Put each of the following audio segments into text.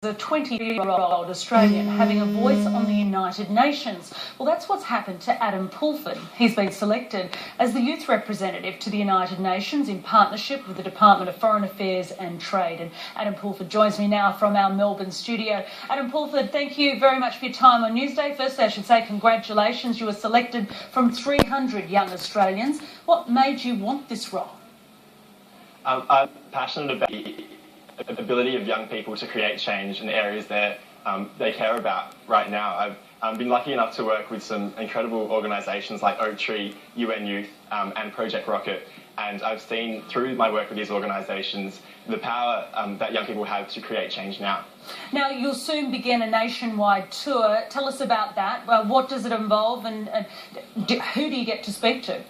A 20-year-old Australian having a voice on the United Nations. Well, that's what's happened to Adam Pulford. He's been selected as the youth representative to the United Nations in partnership with the Department of Foreign Affairs and Trade. And Adam Pulford joins me now from our Melbourne studio. Adam Pulford, thank you very much for your time on Newsday. Firstly, I should say congratulations. You were selected from 300 young Australians. What made you want this role? I'm passionate about the ability of young people to create change in areas that they care about right now. I've been lucky enough to work with some incredible organisations like Oaktree, UN Youth and Project Rocket, and I've seen through my work with these organisations the power that young people have to create change now. Now, you'll soon begin a nationwide tour. Tell us about that. What does it involve and who do you get to speak to?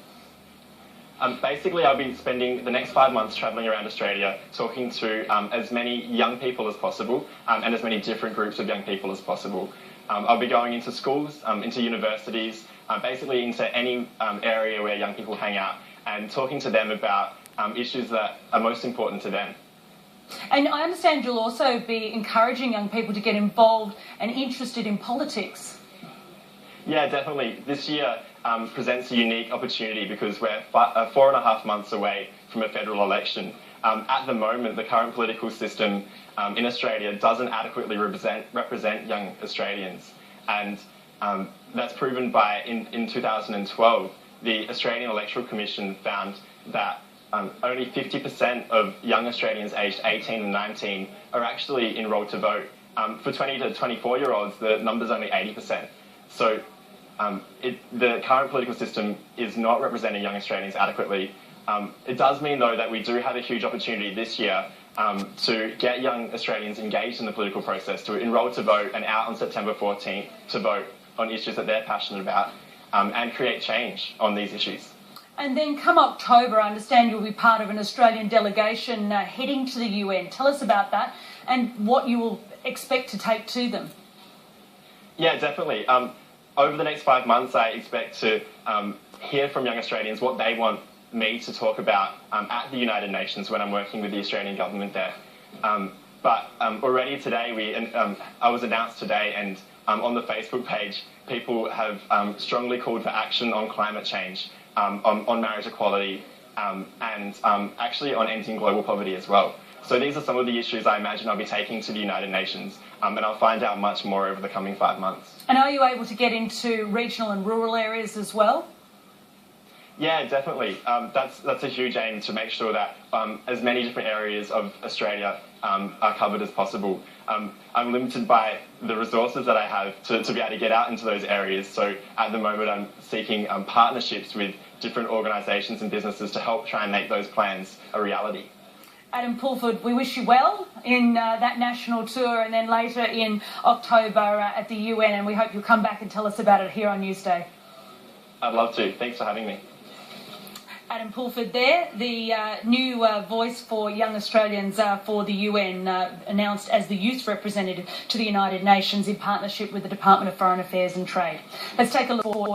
Basically, I'll be spending the next 5 months travelling around Australia, talking to as many young people as possible and as many different groups of young people as possible. I'll be going into schools, into universities, basically into any area where young people hang out and talking to them about issues that are most important to them. And I understand you'll also be encouraging young people to get involved and interested in politics. Yeah, definitely. This year presents a unique opportunity because we're 4.5 months away from a federal election. At the moment, the current political system in Australia doesn't adequately represent young Australians. And that's proven by, in 2012, the Australian Electoral Commission found that only 50% of young Australians aged 18 and 19 are actually enrolled to vote. For 20 to 24-year-olds, the number's only 80%. So the current political system is not representing young Australians adequately. It does mean, though, that we do have a huge opportunity this year to get young Australians engaged in the political process, to enrol to vote and out on September 14th to vote on issues that they're passionate about and create change on these issues. And then come October, I understand you'll be part of an Australian delegation heading to the UN. Tell us about that and what you will expect to take to them. Yeah, definitely. Over the next 5 months, I expect to hear from young Australians what they want me to talk about at the United Nations when I'm working with the Australian government there. But already today, I was announced today, and on the Facebook page, people have strongly called for action on climate change, on marriage equality, and actually on ending global poverty as well. So these are some of the issues I imagine I'll be taking to the United Nations, and I'll find out much more over the coming 5 months. And are you able to get into regional and rural areas as well? Yeah, definitely. That's a huge aim, to make sure that as many different areas of Australia are covered as possible. I'm limited by the resources that I have to be able to get out into those areas. So at the moment, I'm seeking partnerships with different organisations and businesses to help try and make those plans a reality. Adam Pulford, we wish you well in that national tour and then later in October at the UN, and we hope you'll come back and tell us about it here on Newsday. I'd love to. Thanks for having me. Adam Pulford there, the new voice for young Australians for the UN, announced as the youth representative to the United Nations in partnership with the Department of Foreign Affairs and Trade. Let's take a look forward.